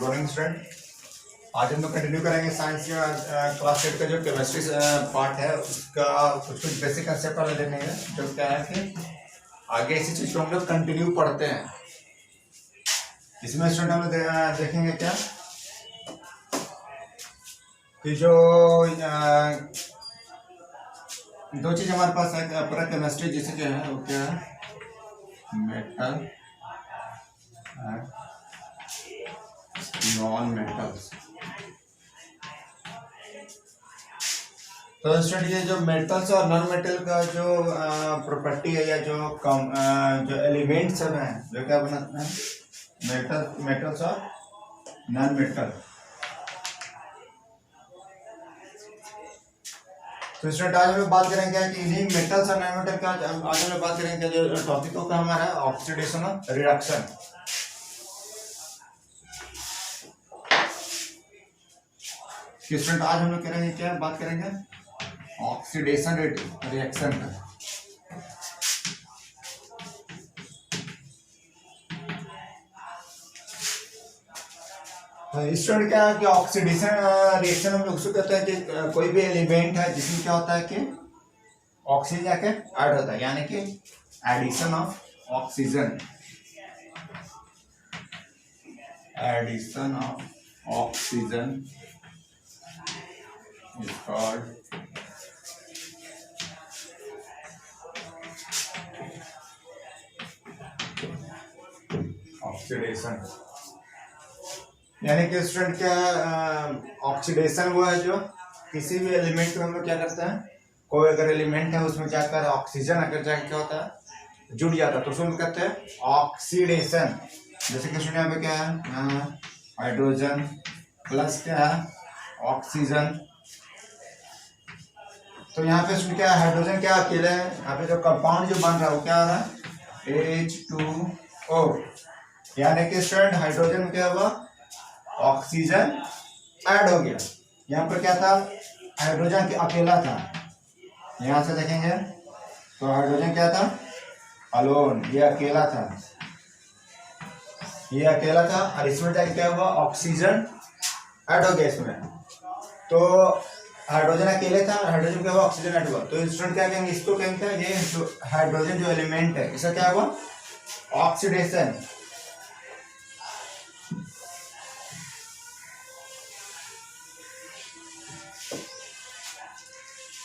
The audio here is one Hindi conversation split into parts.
Morning student. आज हम लोग कंटिन्यू करेंगे साइंस का क्लास 8 का जो केमिस्ट्री पार्ट है उसका कुछ कुछ बेसिक कंसेप्ट वाले देखेंगे। जो क्या है कि आगे इसी चीज को हम लोग कंटिन्यू पढ़ते हैं। इसमें स्टूडेंट हम लोग देखेंगे क्या कि जो दो चीज हमारे पास है पूरा केमिस्ट्री जिसे क्या है वो क्या है मेटल नॉन मेटल्स। तो स्टूडेंट ये जो मेटल्स और नॉन मेटल का जो प्रॉपर्टी है या जो एलिमेंट्स सब हैं जो क्या बनाते हैं मेटल्स और नॉन मेटल। तो स्टूडेंट आज हम लोग बात करेंगे क्या कि इन्हीं मेटल्स और नॉन मेटल का आज हम लोग बात करेंगे जो टॉपिक होगा हमारा ऑक्सीडेशन और रिडक्शन। स्टूडेंट आज हम लोग करेंगे क्या बात करेंगे ऑक्सीडेशन रिएक्शन का। स्टूडेंट क्या है कि ऑक्सीडेशन रिएक्शन हम लोग उसको कहते हैं कि कोई भी एलिमेंट है जिसमें क्या होता है कि ऑक्सीजन जाके ऐड होता है यानी कि addition of oxygen. Addition of oxygen is called oxidation. यानी कि स्टूडेंट क्या ऑक्सीडेशन वो है जो किसी भी एलिमेंट को हम लोग क्या करते हैं कोई अगर एलिमेंट है उसमें जाकर ऑक्सीजन अगर जाकर क्या होता है जुड़ जाता है तो उसको हम कहते हैं ऑक्सीडेशन। जैसे कि स्टूडेंट यहाँ पे क्या है हाइड्रोजन प्लस क्या है ऑक्सीजन। तो यहाँ पे क्या है हाइड्रोजन क्या अकेले है यहाँ पे जो कंपाउंड जो बन रहा है वो क्या है H2O। यानी कि स्टूडेंट हाइड्रोजन क्या हुआ ऑक्सीजन ऐड हो गया। यहाँ पर क्या था हाइड्रोजन के अकेला था। यहाँ से देखेंगे तो हाइड्रोजन क्या था अलोन ये अकेला था और इसमें जाके क्या हुआ ऑक्सीजन ऐड हो गया इसमें। तो हाइड्रोजन अकेले था और हाइड्रोजन क्या हुआ ऑक्सीजन ऐड हुआ। तो स्टूडेंट क्या कहेंगे इसको कहेंगे ये हाइड्रोजन जो एलिमेंट है इसका क्या हुआ ऑक्सीडेशन।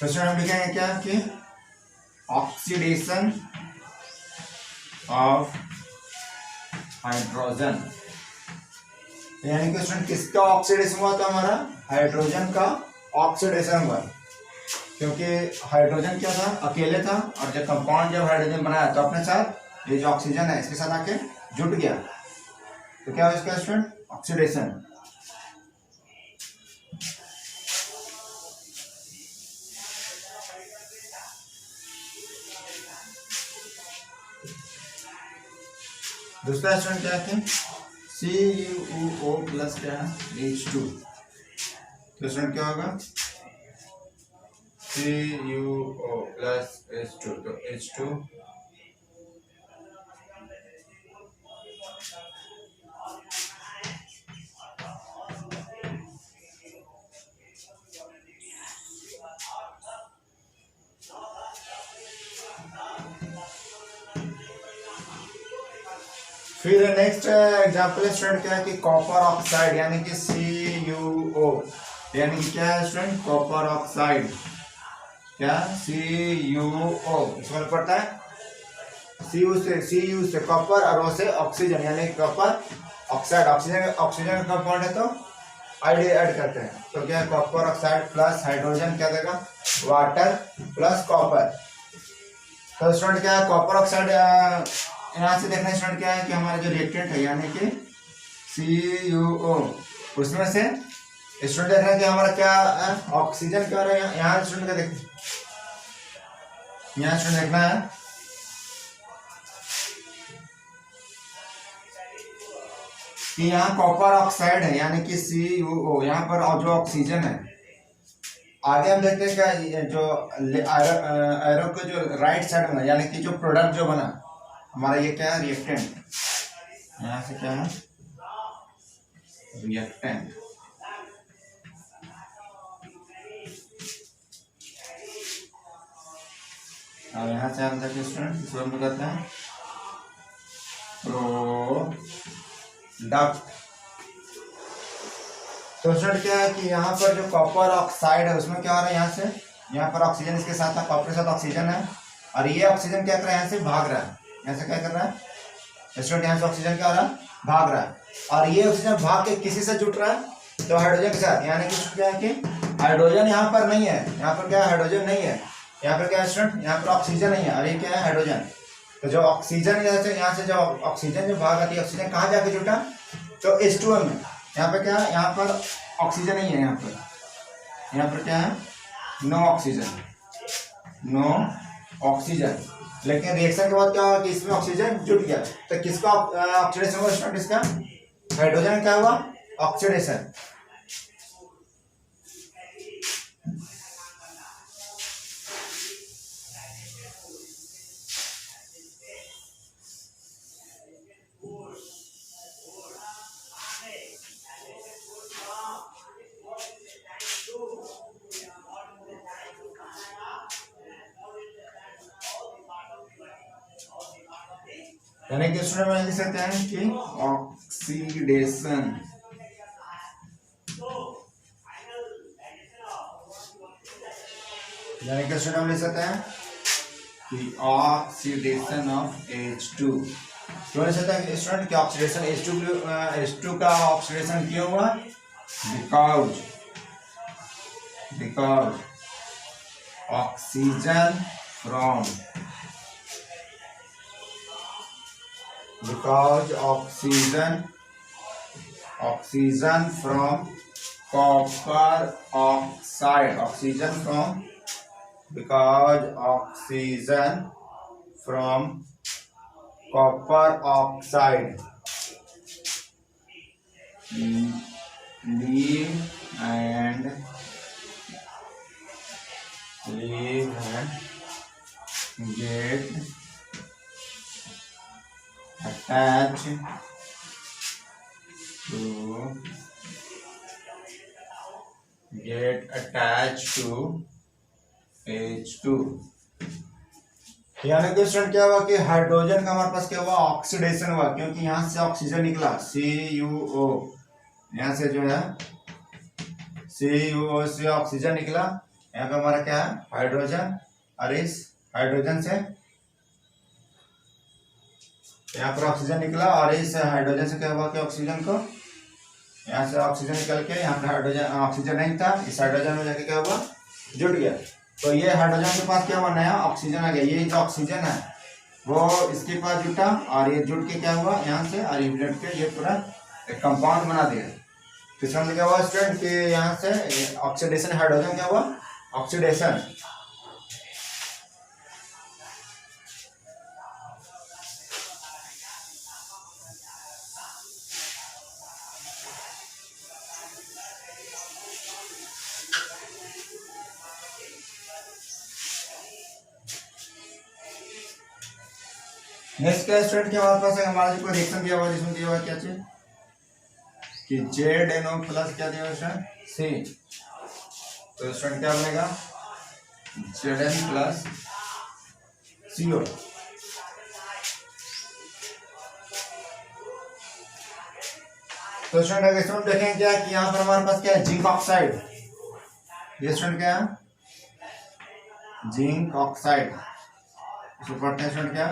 तो स्टूडेंट हम लिखेंगे क्या कि ऑक्सीडेशन ऑफ हाइड्रोजन। यानी कि स्टूडेंट किसका ऑक्सीडेशन हुआ था हमारा हाइड्रोजन का ऑक्सीडेशन हुआ क्योंकि हाइड्रोजन क्या था अकेले था और जब कंपाउंड जब हाइड्रोजन बनाया तो अपने साथ ये जो ऑक्सीजन है इसके साथ आके जुट गया तो क्या हुआ इसका स्टूडेंट ऑक्सीडेशन। दूसरा स्टूडेंट क्या है CuO प्लस क्या है H2। तो स्टूडेंट क्या होगा CuO प्लस H2 तो H2 फिर नेक्स्ट एग्जांपल स्टूडेंट क्या है कि कॉपर ऑक्साइड यानी कि CuO यानी कि क्या है स्टूडेंट कॉपर ऑक्साइड क्या CuO इसमें पड़ता है Cu से कॉपर और O से ऑक्सीजन यानी कॉपर ऑक्साइड। ऑक्सीजन का कंपाउंड है तो आईडी ऐड करते हैं तो क्या है कॉपर ऑक्साइड प्लस हाइड्रोजन क्या देगा वाटर प्लस कॉपर। तो स्टूडेंट क्या है कॉपर ऑक्साइड यहाँ से देखना स्टूडेंट क्या है कि हमारा जो रिएक्टेंट है यानी कि CuO उसमें से स्टूडेंट देख रहे हैं कि हमारा क्या ऑक्सीजन क्या रहा है। यहाँ स्टूडेंट का देखिए यहाँ स्टूडेंट देखना है कि यहाँ कॉपर ऑक्साइड है यानी कि CuO यहाँ पर जो ऑक्सीजन है। आगे हम देखते हैं क्या जो एरो के जो राइट साइड बना यानी कि जो प्रोडक्ट जो बना हमारा ये क्या है रिएक्टेंट। यहाँ से क्या है रिएक्टेंट। और यहाँ से हम देखिए स्टूडेंट इसको हम कहते हैं प्रोडक्ट। तो स्टूडेंट क्या है कि यहाँ पर जो कॉपर ऑक्साइड है उसमें क्या हो रहा है, यहाँ से यहाँ पर ऑक्सीजन इसके साथ है, कॉपर के साथ ऑक्सीजन है, और ये ऑक्सीजन क्या कर रहा है, यहाँ से भाग रहा है, यहाँ से क्या कर रहा है स्टूडेंट, यहाँ से ऑक्सीजन क्या हो रहा है, भाग रहा है, और ये ऑक्सीजन भाग के किसी से जुट रहा है, तो हाइड्रोजन के साथ। यानी कि क्या है कि हाइड्रोजन यहाँ पर नहीं है, यहाँ पर क्या है हाइड्रोजन नहीं है, यहाँ पर क्या है स्टूडेंट, यहाँ पर ऑक्सीजन नहीं है, और ये क्या है हाइड्रोजन। तो जो ऑक्सीजन यहाँ से जो ऑक्सीजन जो भाग आती है, ऑक्सीजन कहाँ जाके जुटा, तो H2O में। यहाँ पे क्या है, यहाँ पर ऑक्सीजन नहीं है, यहाँ पर क्या है, नो ऑक्सीजन, लेकिन रिएक्शन के बाद क्या हुआ कि इसमें ऑक्सीजन जुट गया, तो किसका ऑक्सीडेशन हुआ स्टूडेंट, इसका हाइड्रोजन क्या हुआ, ऑक्सीडेशन। यानी कि स्टूडेंट में लिख सकते हैं कि ऑक्सीडेशन, यानी कि स्टूडेंट में लिख सकते हैं कि ऑक्सीडेशन ऑफ H2। क्यों लिख सकते हैं स्टूडेंट कि ऑक्सीडेशन H2 का ऑक्सीडेशन क्यों हुआ, because oxygen from copper oxide, because oxygen from copper oxide leave and get attached to H2। यानी कि स्टूडेंट क्या हुआ कि हाइड्रोजन का हमारे पास क्या हुआ, ऑक्सीडेशन हुआ, क्योंकि यहाँ से ऑक्सीजन निकला CuO, यहाँ से जो है CuO से ऑक्सीजन निकला, यहाँ पे हमारा क्या है हाइड्रोजन, और इस हाइड्रोजन से यहाँ पर ऑक्सीजन निकला, और इस हाइड्रोजन से क्या हुआ कि ऑक्सीजन को यहाँ से ऑक्सीजन निकल के यहाँ पर हाइड्रोजन ऑक्सीजन नहीं था, इस हाइड्रोजन में जाके क्या हुआ जुट गया। तो ये हाइड्रोजन के पास क्या हुआ, नया ऑक्सीजन आ गया, ये जो ऑक्सीजन है वो इसके पास जुटा, और ये जुट के क्या हुआ यहाँ से, और ये जुट के ये पूरा एक कंपाउंड बना दिया। तो इसमें क्या हुआ स्टूडेंट कि यहाँ से ऑक्सीडेशन, हाइड्रोजन क्या हुआ ऑक्सीडेशन। नेक्स्ट क्या स्टूडेंट क्या हमारे पास है, हमारा जो रिएक्शन दिया हुआ जिसमें दिया हुआ क्या चीज कि ZNO प्लस क्या दिया हुआ C, तो स्टूडेंट क्या बनेगा Zn प्लस CO। तो स्टूडेंट अगर स्टूडेंट देखें क्या कि यहाँ पर हमारे पास क्या है जिंक ऑक्साइड, ये स्टूडेंट क्या है जिंक ऑक्साइड, इसको पढ़ते हैं स्टूडेंट क्या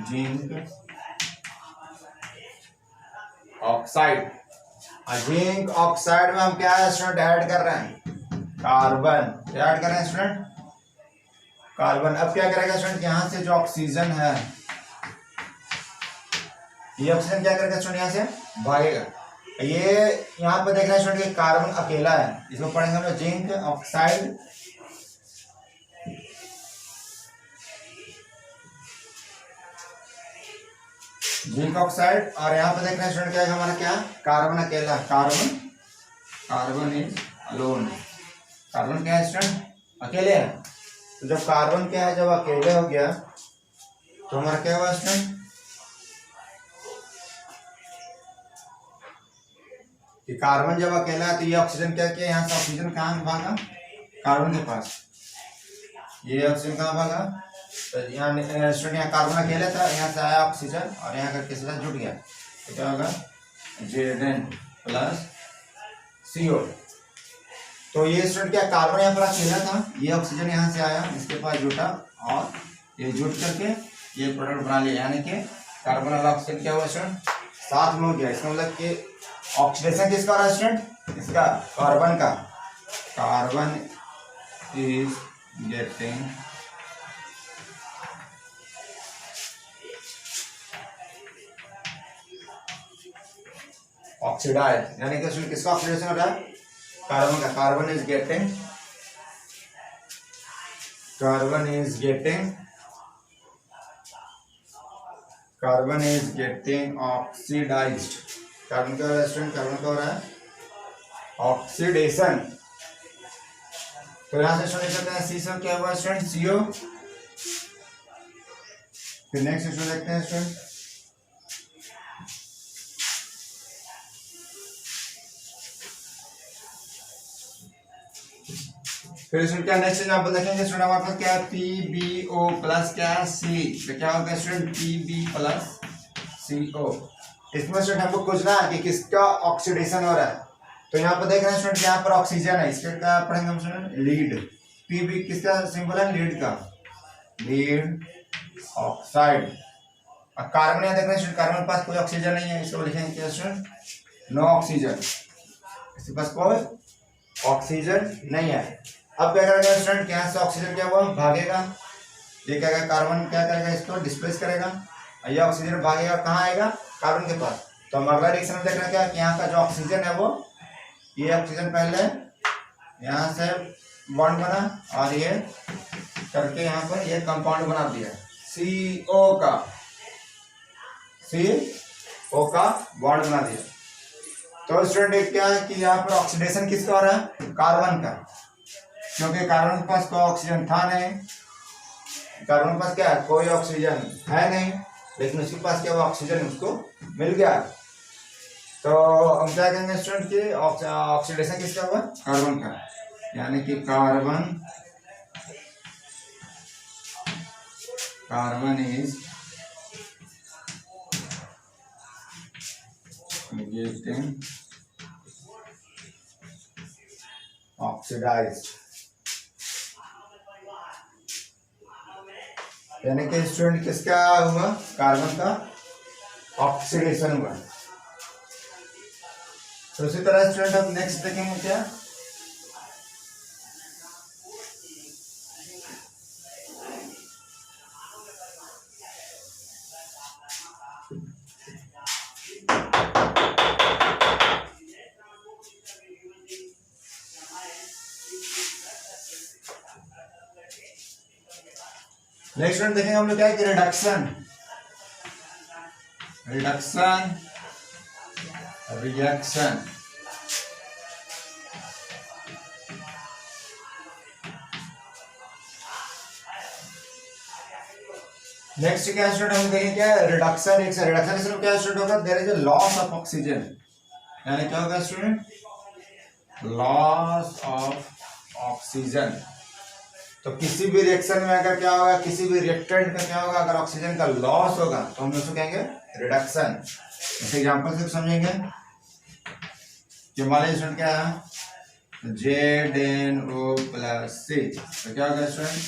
जिंक ऑक्साइड। जिंक ऑक्साइड में हम क्या है स्टूडेंट ऐड कर रहे हैं कार्बन, क्या ऐड कर रहे हैं स्टूडेंट कार्बन। अब क्या करेगा स्टूडेंट, यहाँ से जो ऑक्सीजन है ये ऑक्सीजन क्या करेगा स्टूडेंट यहाँ से भागेगा। ये यहाँ पर देख रहे हैं स्टूडेंट कि कार्बन अकेला है, इसको पढ़ेंगे हम लोग जिंक ऑक्साइड। जिंक ऑक्साइड, और यहाँ पे देख रहे हैं स्टूडेंट क्या है हमारा क्या कार्बन अकेला, कार्बन इज अलोन, कार्बन क्या है स्टूडेंट अकेले है। तो जब कार्बन क्या है जब अकेले हो गया तो हमारा क्या हुआ स्टूडेंट कि कार्बन जब अकेला है तो ये ऑक्सीजन क्या किया, यहाँ से ऑक्सीजन कहाँ भागा, कार्बन के पास, ये ऑक्सीजन कहाँ भागा, तो यहाँ स्टूडेंट यहाँ कार्बन अकेला था, यहाँ से आया ऑक्सीजन और यहाँ करके साथ जुट गया, तो क्या होगा Zn प्लस CO। तो ये स्टूडेंट क्या, कार्बन यहाँ पर अकेला था, ये ऑक्सीजन यहाँ से आया, इसके पास जुटा और ये जुट करके ये प्रोडक्ट बना लिया, यानी कि कार्बन और ऑक्सीजन क्या हुआ स्टूडेंट, साथ में हो गया। इसका मतलब कि ऑक्सीडेशन किसका हो रहा है स्टूडेंट, इसका कार्बन का, कार्बन इज गेटिंग ऑक्सीडाइज, यानी कि स्टूडेंट किसका ऑक्सीडेशन हो रहा है, कार्बन का, carbon is getting oxidised, carbon का स्टूडेंट, कार्बन का हो रहा है ऑक्सीडेशन। तो यहां से स्टूडेंट करते हैं सी से क्या हुआ स्टूडेंट, CO। फिर नेक्स्ट स्टूडेंट देखते हैं स्टूडेंट, फिर स्टूडेंट क्या नेक्स्ट एग्जांपल देखेंगे स्टूडेंट, हमारे पास क्या है PbO प्लस क्या है C, तो क्या होगा स्टूडेंट Pb प्लस CO। इसमें स्टूडेंट हमको खोजना है कि किसका ऑक्सीडेशन हो रहा है, तो यहाँ पर देख रहे हैं स्टूडेंट यहाँ पर ऑक्सीजन है, इसका क्या पढ़ेंगे हम स्टूडेंट, लीड, Pb किसका सिंबल है, लीड का, लीड ऑक्साइड। अब कार्बन यहाँ देख रहे हैं स्टूडेंट, कार्बन के पास कोई ऑक्सीजन नहीं है, इसको लिखेंगे क्या स्टूडेंट, नो ऑक्सीजन, इसके पास कोई ऑक्सीजन नहीं है। अब क्या करेगा स्टूडेंट, यहाँ से ऑक्सीजन क्या हुआ, भागेगा, ये क्या करेगा, कार्बन क्या करेगा, इसको डिस्प्लेस करेगा, ये ऑक्सीजन भागेगा कहाँ आएगा, कार्बन के पास। तो हम अगला रिएक्शन में देख रहे हैं क्या कि यहाँ का जो ऑक्सीजन है वो, ये ऑक्सीजन पहले यहाँ से बॉन्ड बना और ये करके यहाँ पर ये कंपाउंड बना दिया CO का बॉन्ड बना दिया। तो स्टूडेंट क्या है कि यहाँ पर ऑक्सीडेशन किसका हो रहा है, कार्बन का, क्योंकि कार्बन के पास कोई ऑक्सीजन था नहीं, कार्बन के पास क्या है, कोई ऑक्सीजन है नहीं, लेकिन उसके पास क्या हुआ, ऑक्सीजन उसको मिल गया। तो हम क्या कहेंगे स्टूडेंट कि ऑक्सीडेशन किसका हुआ, कार्बन का, यानी कि कार्बन इज getting ऑक्सीडाइज्ड, यानी कि स्टूडेंट किसका हुआ, कार्बन का ऑक्सीडेशन हुआ। तो इसी तरह स्टूडेंट अब नेक्स्ट देखेंगे क्या, नेक्स्ट स्टूडेंट देखेंगे हम लोग क्या है कि रिडक्शन रिएक्शन। नेक्स्ट क्या स्टूडेंट हम देखेंगे क्या रिडक्शन रिएक्शन। रिडक्शन में क्या स्टूडेंट होगा, there is a loss of oxygen, यानी क्या होगा स्टूडेंट, लॉस ऑफ ऑक्सीजन। तो किसी भी रिएक्शन में अगर क्या होगा, किसी भी रिएक्टेंट का क्या होगा, अगर ऑक्सीजन का लॉस होगा तो हम उसको कहेंगे रिडक्शन। इस एग्जांपल से समझेंगे कि मान लीजिए स्टूडेंट क्या है ZnO प्लस C, तो क्या होगा स्टूडेंट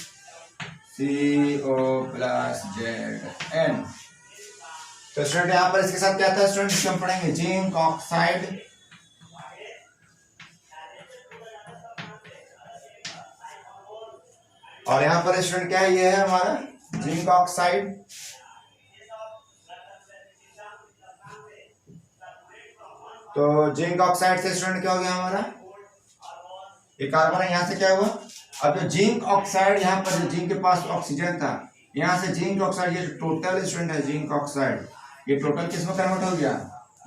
CO प्लस Zn। तो स्टूडेंट यहाँ पर इसके साथ क्या था स्टूडेंट, इसको हम पढ़ेंगे जिंक ऑक्साइड, और यहाँ पर स्टूडेंट क्या है, ये है हमारा जिंक ऑक्साइड। तो जिंक ऑक्साइड से स्टूडेंट क्या हो गया हमारा, ये कार्बन है, यहाँ से क्या हुआ, अब जो जिंक ऑक्साइड यहाँ पर जो जिंक के पास ऑक्सीजन था, यहाँ से जिंक ऑक्साइड ये टोटल स्टूडेंट है जिंक ऑक्साइड, ये टोटल किस में कन्वर्ट हो गया,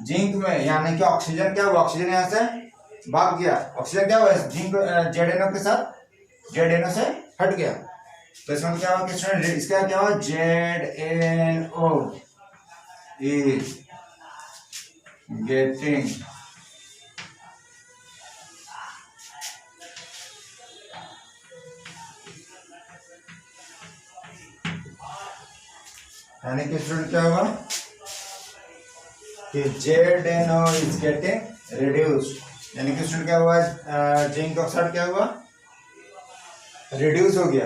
जिंक में, यानी कि ऑक्सीजन क्या हुआ, ऑक्सीजन यहाँ से भाग गया, ऑक्सीजन क्या हुआ जिंक ZnO के साथ ZnO से हट गया। तो इसमें क्या हुआ कि स्टूडेंट इसका क्या हुआ, ZnO is getting यानी कि स्टूडेंट क्या होगा कि ZnO इज गेटिंग रिड्यूस्ड, यानी कि स्टूडेंट क्या हुआ, जिंक ऑक्साइड क्या हुआ, रिड्यूस हो गया।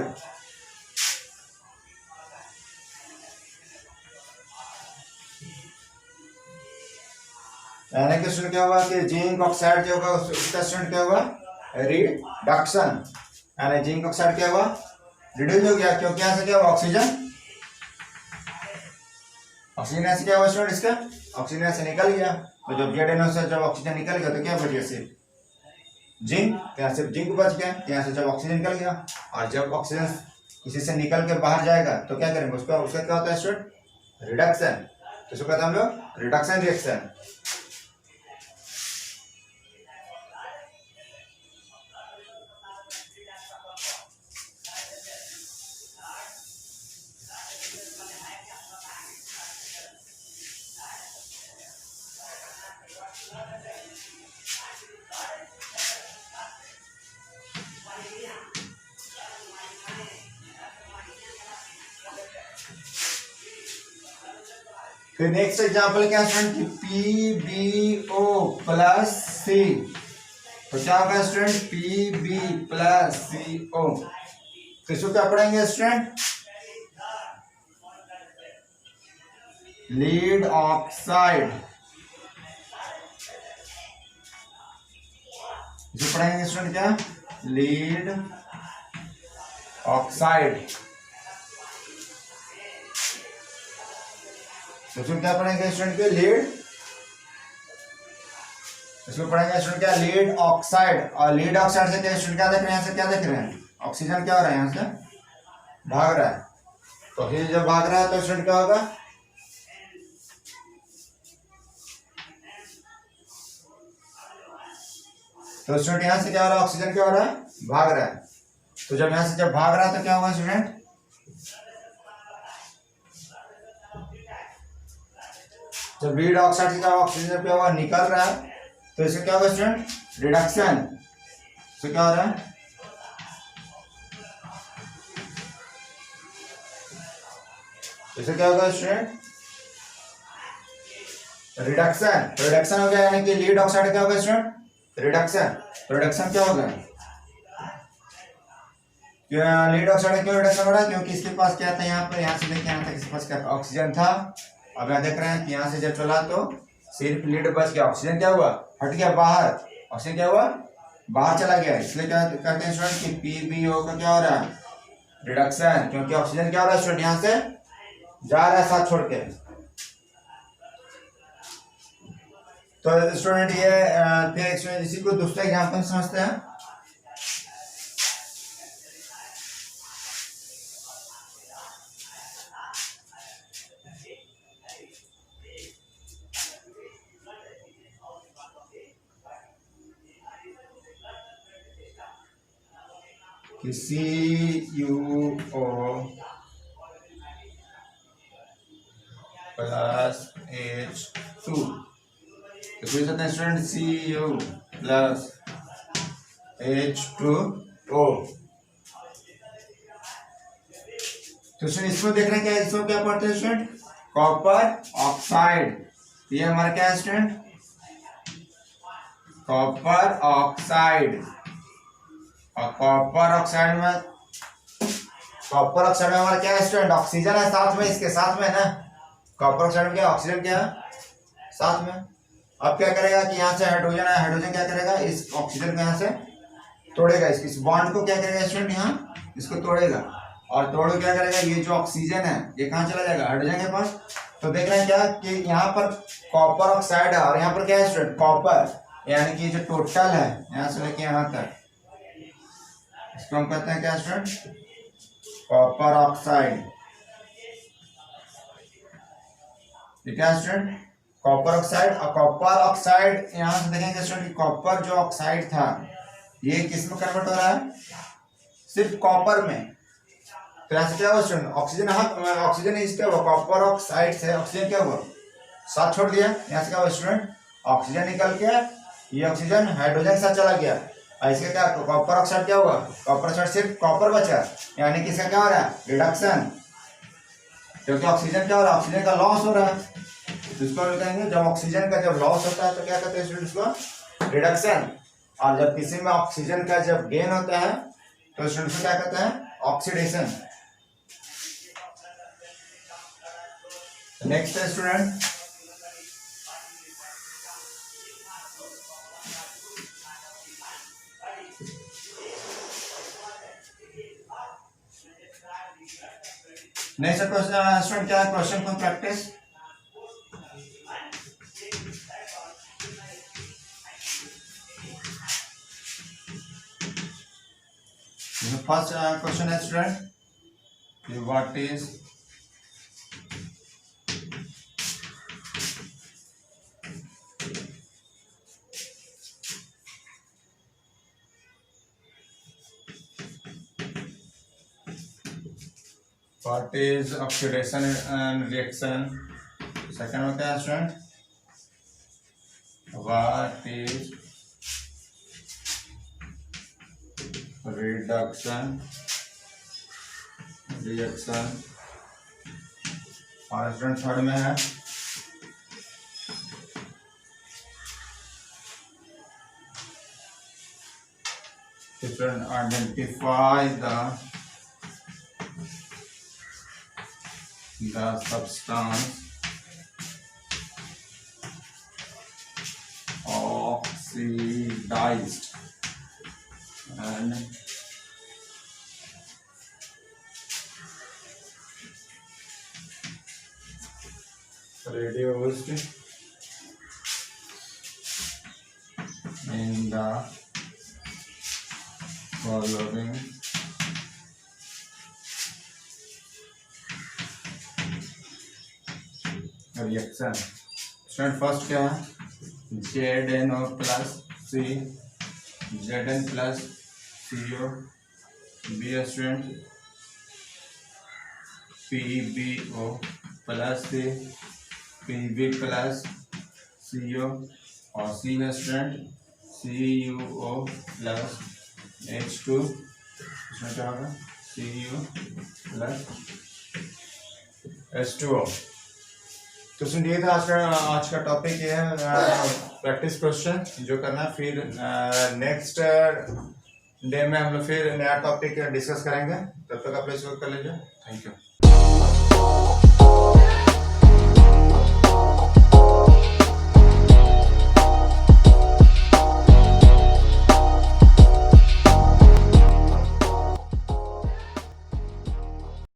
यानी कि स्टूडेंट क्या हुआ कि जिंक ऑक्साइड जो होगा उसका स्टूडेंट क्या हुआ, रिडक्शन, यानी जिंक ऑक्साइड क्या हुआ, रिड्यूस हो गया, क्योंकि यहाँ से क्या हुआ, ऑक्सीजन यहाँ से क्या हुआ स्टूडेंट, इसका ऑक्सीजन यहाँ से निकल गया, तो जब ZnO से जब ऑक्सीजन निकल गया तो क्या बच गया, सिर्फ जिंक, यहाँ सिर्फ जिंक बच गया, यहाँ से जब ऑक्सीजन निकल गया, और जब ऑक्सीजन किसी से निकल के बाहर जाएगा तो क्या करेंगे, उसका उसका क्या होता है स्टूडेंट, रिडक्शन, तो इसको कहते हैं हम लोग रिडक्शन रिएक्शन। फिर नेक्स्ट एग्जांपल क्या स्टूडेंट, PbO प्लस C, तो क्या होगा स्टूडेंट, Pb प्लस CO, किसको क्या पढ़ेंगे स्टूडेंट, लीड ऑक्साइड, इसको पढ़ेंगे स्टूडेंट क्या, लीड ऑक्साइड, तो इसमें क्या पढ़ेंगे स्टूडेंट के, लीड, इसमें पढ़ेंगे स्टूडेंट क्या, लीड ऑक्साइड, और लीड ऑक्साइड से क्या स्टूडेंट क्या देख रहे हैं, यहाँ से क्या देख रहे हैं, ऑक्सीजन क्या हो रहा है, यहाँ से भाग रहा है, तो फिर जब भाग रहा है तो स्टूडेंट क्या होगा, तो स्टूडेंट यहाँ से क्या हो रहा है, ऑक्सीजन क्या हो रहा है, भाग रहा है, तो जब यहाँ से जब भाग रहा है तो क्या होगा स्टूडेंट, जब लीड ऑक्साइड से क्या ऑक्सीजन क्या हुआ, निकल रहा है, तो इससे क्या होगा स्टूडेंट, रिडक्शन, तो क्या हो रहा है, इससे क्या होगा स्टूडेंट, रिडक्शन, रिडक्शन हो गया, यानी कि लीड ऑक्साइड क्या होगा स्टूडेंट, रिडक्शन, रिडक्शन क्या होगा, लीड ऑक्साइड क्यों रिडक्शन हो रहा है, क्योंकि इसके पास क्या था, यहाँ पर, यहाँ से देखिए यहाँ तक इसके पास क्या ऑक्सीजन था, अब यहाँ देख रहे हैं कि यहाँ से जब चला तो सिर्फ लीड बच गया, ऑक्सीजन क्या हुआ, हट गया बाहर, ऑक्सीजन क्या हुआ, बाहर चला गया, इसलिए क्या कहते हैं स्टूडेंट कि PbO का क्या हो रहा है, रिडक्शन, क्योंकि ऑक्सीजन क्या हो रहा है स्टूडेंट, यहाँ से जा रहा है साथ छोड़ के। तो स्टूडेंट ये फिर इसी को दूसरा एग्जांपल समझते हैं, CuO प्लस H2, तो कोई सकते हैं स्टूडेंट CuO प्लस H2O, तो स्टूडेंट इसको देख रहे हैं क्या, इसको क्या पढ़ते हैं स्टूडेंट, कॉपर ऑक्साइड, ये हमारा क्या है स्टूडेंट, कॉपर ऑक्साइड, और कॉपर ऑक्साइड में हमारा क्या है स्टूडेंट, ऑक्सीजन है साथ में, इसके साथ में ना, कॉपर ऑक्साइड में क्या ऑक्सीजन क्या है साथ में, अब क्या करेगा कि यहाँ से हाइड्रोजन है, हाइड्रोजन क्या करेगा, इस ऑक्सीजन को यहाँ से तोड़ेगा, इस बॉन्ड को क्या करेगा स्टूडेंट, यहाँ इसको तोड़ेगा, और तोड़ क्या करेगा, ये जो ऑक्सीजन है ये कहाँ चला जाएगा, हाइड्रोजन के पास, तो देख रहे हैं क्या कि यहाँ पर कॉपर ऑक्साइड है, और यहाँ पर क्या है स्टूडेंट, कॉपर, यानी कि जो टोटल है यहाँ से लेके यहाँ तक, इसको हम कहते हैं क्या स्टूडेंट, कॉपर ऑक्साइड, ठीक है स्टूडेंट, कॉपर ऑक्साइड, और कॉपर ऑक्साइड यहाँ से देखेंगे स्टूडेंट, कॉपर जो ऑक्साइड था ये किस में कन्वर्ट हो रहा है, सिर्फ कॉपर में, तो यहाँ से क्या हुआ स्टूडेंट, ऑक्सीजन, ऑक्सीजन इस क्या हुआ, कॉपर ऑक्साइड से ऑक्सीजन क्या हुआ, साथ छोड़ दिया, यहाँ से क्या हुआ स्टूडेंट, ऑक्सीजन निकल के ये ऑक्सीजन हाइड्रोजन के साथ चला गया, इसका क्या कॉपर ऑक्साइड क्या हुआ, कॉपर ऑक्साइड सिर्फ कॉपर बचा, यानी कि इसका क्या हो रहा है, रिडक्शन, क्योंकि ऑक्सीजन क्या हो रहा है, ऑक्सीजन का लॉस हो रहा है, तो इसको हम कहेंगे जब ऑक्सीजन का जब लॉस होता है तो क्या कहते हैं स्टूडेंट्स को, रिडक्शन। और जब किसी में ऑक्सीजन का जब गेन होता है तो स्टूडेंट्स को क्या कहते हैं, ऑक्सीडेशन। नेक्स्ट है स्टूडेंट, नेक्स्ट क्वेश्चन स्टूडेंट क्या है, question for practice. First question है student, what is oxidation and reaction. Second में क्या है student, what is reduction reaction. और स्टूडेंट थर्ड में है student identify the substance oxidized and reduced in the following reaction. Student first क्या है, ZnO plus C, Zn plus CO, B student PbO plus C, Pb plus CO, और C है स्टूडेंट CuO प्लस H2, इसमें क्या होगा Cu प्लस H2O। तो सुन, ये था आज का टॉपिक, ये है प्रैक्टिस क्वेश्चन जो करना है। फिर नेक्स्ट डे में हम लोग फिर नया टॉपिक डिस्कस करेंगे, तब तक आप लोग इसको कर लीजिए। Thank you.